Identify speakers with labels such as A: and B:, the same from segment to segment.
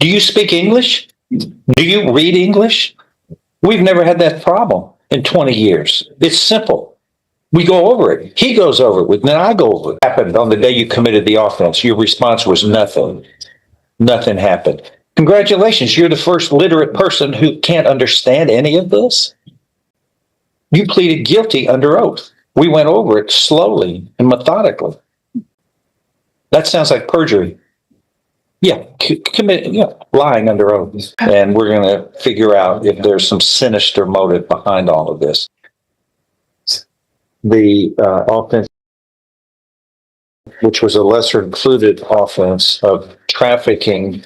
A: Do you speak English? Do you read English? We've never had that problem in 20 years. It's simple. We go over it. He goes over it with me, and I go over it. Happened on the day you committed the offense. Your response was nothing. Nothing happened. Congratulations. You're the first literate person who can't understand any of this. You pleaded guilty under oath. We went over it slowly and methodically. That sounds like perjury. Yeah, lying under oath. And we're going to figure out if there's some sinister motive behind all of this. The offense, which was a lesser included offense of trafficking,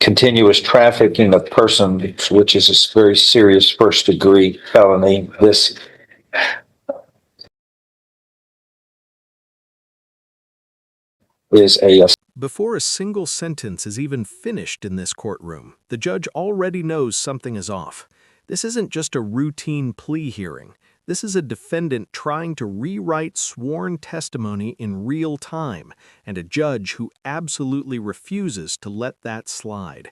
A: continuous trafficking of persons, which is a very serious first degree felony. This is a
B: Before a single sentence is even finished in this courtroom, the judge already knows something is off. This isn't just a routine plea hearing. This is a defendant trying to rewrite sworn testimony in real time, and a judge who absolutely refuses to let that slide.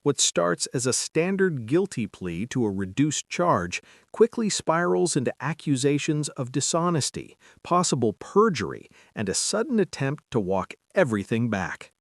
B: What starts as a standard guilty plea to a reduced charge quickly spirals into accusations of dishonesty, possible perjury, and a sudden attempt to walk everything back.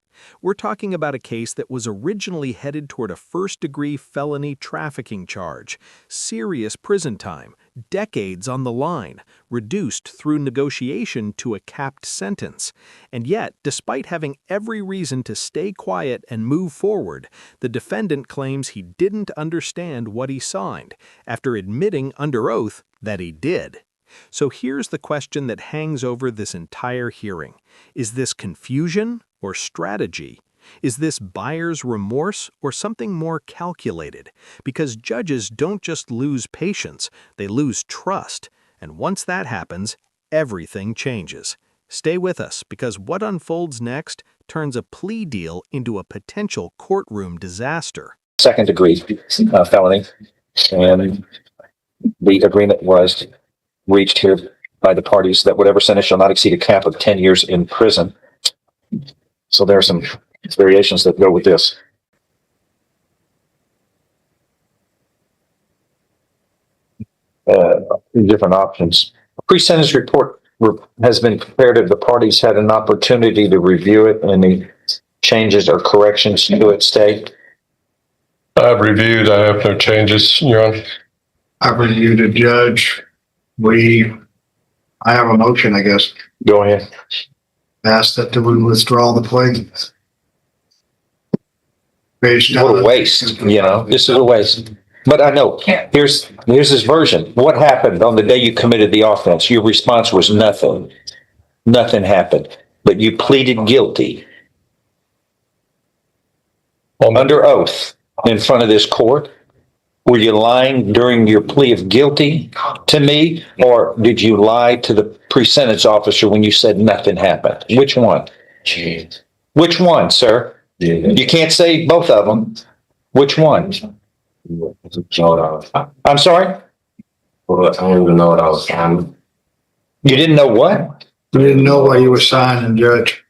B: We're talking about a case that was originally headed toward a first-degree felony trafficking charge, serious prison time, decades on the line, reduced through negotiation to a capped sentence. And yet, despite having every reason to stay quiet and move forward, the defendant claims he didn't understand what he signed, after admitting under oath that he did. So here's the question that hangs over this entire hearing. Is this confusion or strategy? Is this buyer's remorse or something more calculated? Because judges don't just lose patience, they lose trust. And once that happens, everything changes. Stay with us, because what unfolds next turns a plea deal into a potential courtroom disaster.
A: second degree felony. And the agreement was reached here by the parties that whatever sentence shall not exceed a cap of 10 years in prison. So there are some variations that go with this. Different options. A pre-sentence report has been prepared if the parties had an opportunity to review it. Any changes or corrections to it state?
C: I've reviewed. I have no changes, Your Honor.
D: I've reviewed it, Judge. I have a motion, I guess.
A: Go ahead.
D: Ask that we withdraw the plea.
A: What a waste, this is a waste. But I know, here's his version. What happened on the day you committed the offense? Your response was nothing. Nothing happened. But you pleaded guilty under oath in front of this court. Were you lying during your plea of guilty to me, or did you lie to the pre-sentence officer when you said nothing happened? Which one? Which one, sir? You can't say both of them. Which one? I'm sorry?
E: Well, I don't even know what I was signing.
A: You didn't know what?
D: You didn't know what you were signing, Judge.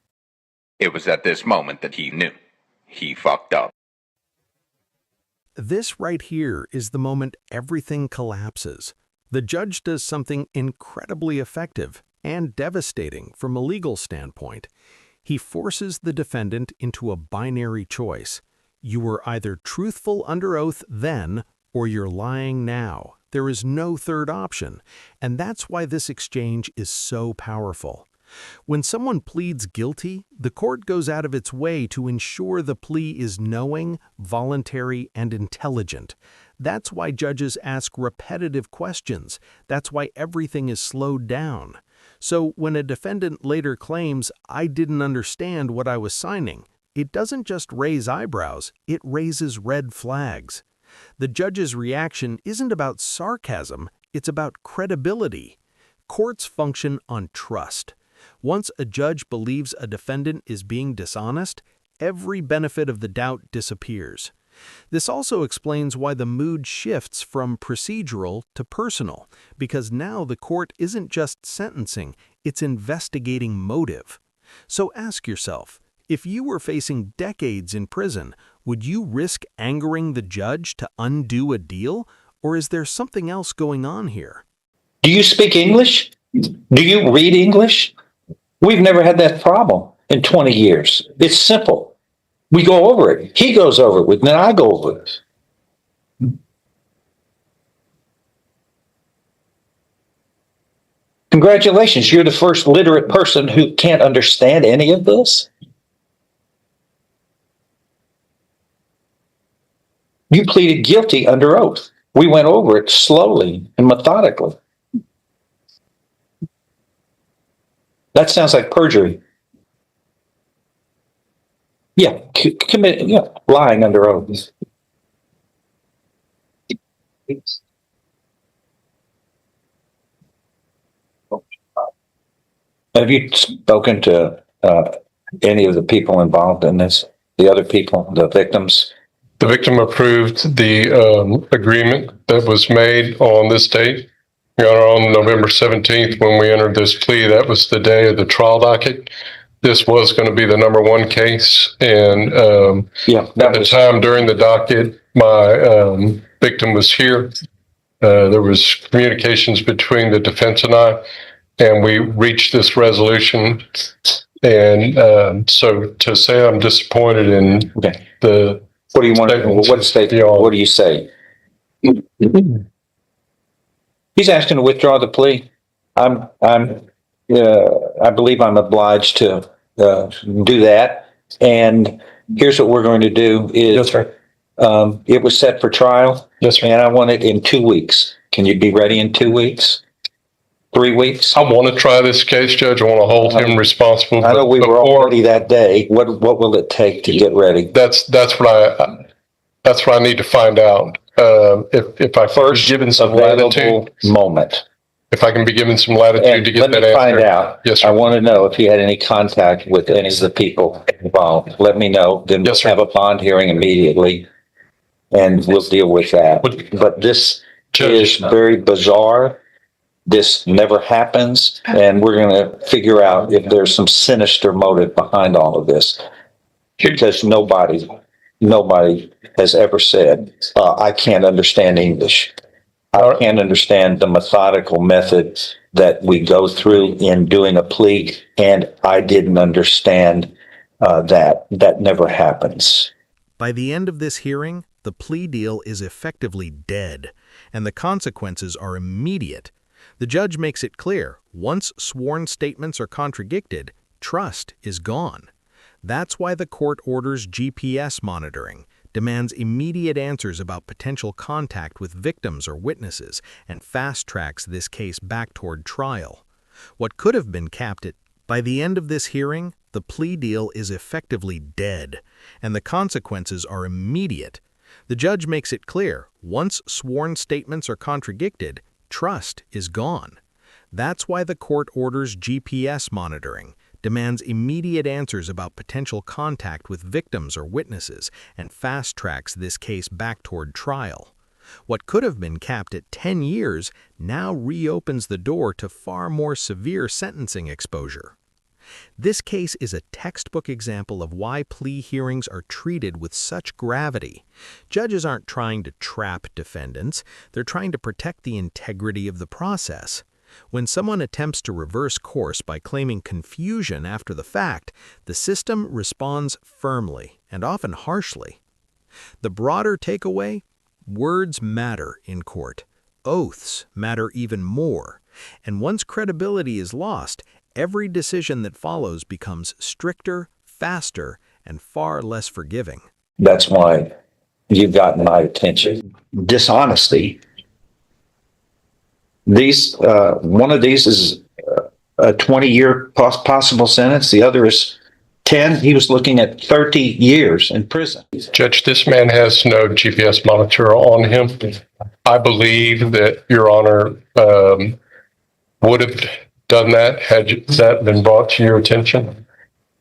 F: It was at this moment that he knew. He fucked up.
B: This right here is the moment everything collapses. The judge does something incredibly effective and devastating from a legal standpoint. He forces the defendant into a binary choice. You were either truthful under oath then, or you're lying now. There is no third option, and that's why this exchange is so powerful. When someone pleads guilty, the court goes out of its way to ensure the plea is knowing, voluntary, and intelligent. That's why judges ask repetitive questions. That's why everything is slowed down. So when a defendant later claims, "I didn't understand what I was signing," it doesn't just raise eyebrows, it raises red flags. The judge's reaction isn't about sarcasm, it's about credibility. Courts function on trust. Once a judge believes a defendant is being dishonest, every benefit of the doubt disappears. This also explains why the mood shifts from procedural to personal, because now the court isn't just sentencing, it's investigating motive. So ask yourself, If you were facing decades in prison, would you risk angering the judge to undo a deal? Or is there something else going on here?
A: Do you speak English? Do you read English? We've never had that problem in 20 years. It's simple. We go over it. He goes over it with me, and I go over it. Congratulations, you're the first literate person who can't understand any of this. You pleaded guilty under oath. We went over it slowly and methodically. That sounds like perjury. Yeah, lying under oath. Have you spoken to any of the people involved in this? The other people, the victims?
C: The victim approved the agreement that was made on this date. Your Honor, on November 17th, when we entered this plea, that was the day of the trial docket. This was going to be the number one case. And at the time during the docket, my victim was here. There was communications between the defense and we reached this resolution. And so to say I'm disappointed in the
A: what do you want? What statement? What do you say? He's asking to withdraw the plea. I believe I'm obliged to do that. And here's what we're going to do is, it was set for trial.
C: Yes, sir.
A: And I want it in 2 weeks. Can you be ready in 2 weeks? 3 weeks?
C: I want to try this case, Judge. I want to hold him responsible.
A: I know we were all ready that day. What will it take to get ready?
C: That's what I need to find out. If I first given some latitude
A: moment.
C: If I can be given some latitude to get that answer.
A: Let me find out.
C: Yes, sir.
A: I want to know if you had any contact with any of the people involved. Let me know. Then we'll have a bond hearing immediately, and we'll deal with that. But this is very bizarre. This never happens, and we're going to figure out if there's some sinister motive behind all of this. Because nobody has ever said, I can't understand English. I can't understand the methodical method that we go through in doing a plea, and I didn't understand that. That never happens.
B: By the end of this hearing, the plea deal is effectively dead, and the consequences are immediate. The judge makes it clear, once sworn statements are contradicted, trust is gone. That's why the court orders GPS monitoring, demands immediate answers about potential contact with victims or witnesses, and fast-tracks this case back toward trial. What could have been capped at, by the end of this hearing, the plea deal is effectively dead, and the consequences are immediate. The judge makes it clear, once sworn statements are contradicted, trust is gone. That's why the court orders GPS monitoring, demands immediate answers about potential contact with victims or witnesses, and fast-tracks this case back toward trial. What could have been capped at 10 years now reopens the door to far more severe sentencing exposure. This case is a textbook example of why plea hearings are treated with such gravity. Judges aren't trying to trap defendants, they're trying to protect the integrity of the process. When someone attempts to reverse course by claiming confusion after the fact, the system responds firmly and often harshly. The broader takeaway? Words matter in court. Oaths matter even more. And once credibility is lost, every decision that follows becomes stricter, faster, and far less forgiving.
A: That's why you've gotten my attention. Dishonesty. One of these is a 20-year possible sentence. The other is 10. He was looking at 30 years in prison.
C: Judge, this man has no GPS monitor on him. I believe that Your Honor would have done that had that been brought to your attention.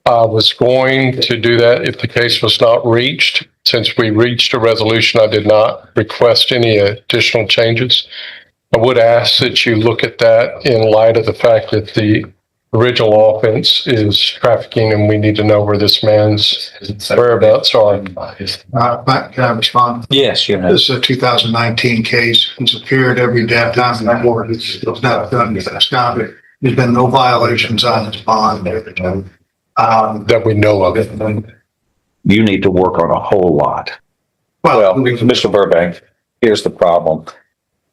C: I was going to do that if the case was not reached. Since we reached a resolution, I did not request any additional changes. I would ask that you look at that in light of the fact that the original offense is trafficking, and we need to know where this man's whereabouts are.
D: Matt, can I respond?
A: Yes, you know.
D: This is a 2019 case. He's appeared every day time in court. He's not done absconded. There's been no violations on his bond.
C: That we know of.
A: You need to work on a whole lot. Well, Mr. Burbank, here's the problem.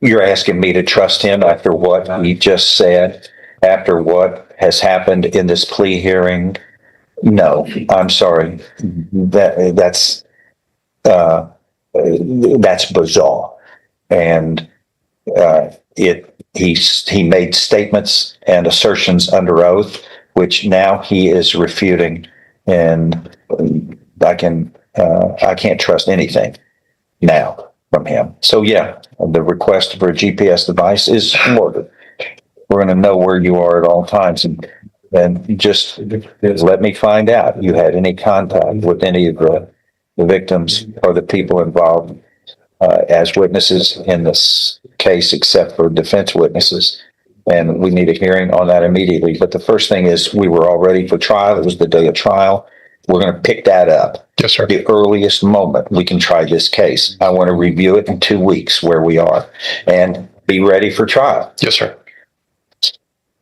A: You're asking me to trust him after what he just said, after what has happened in this plea hearing? No, I'm sorry. That's bizarre. And he made statements and assertions under oath, which now he is refuting, and I can't trust anything now from him. So yeah, the request for a GPS device is ordered. We're going to know where you are at all times, and just let me find out you had any contact with any of the victims or the people involved as witnesses in this case, except for defense witnesses. And we need a hearing on that immediately. But the first thing is, we were all ready for trial. It was the day of trial. We're going to pick that up.
C: Yes, sir.
A: The earliest moment we can try this case. I want to review it in 2 weeks where we are and be ready for trial.
C: Yes, sir.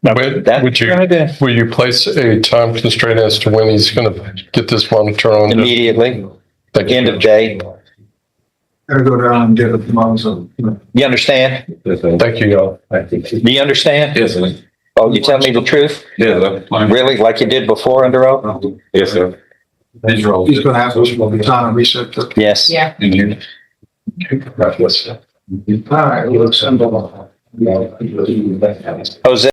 A: That-
C: Will you place a time constraint as to when he's going to get this monitor on?
A: Immediately,
C: Thank you.
A: end of day.
D: Gotta go down and get it tomorrow.
A: You understand?
C: Thank you, y'all.
A: Do you understand?
E: Yes, sir.
A: Oh, you tell me the truth?
E: Yes, sir.
A: Really? Like you did before under oath?
E: Yes, sir.
D: He's gonna have to sign a reset.
A: Yes.
G: Yeah.
C: God bless you.
D: All right, we'll send them.
A: Jose?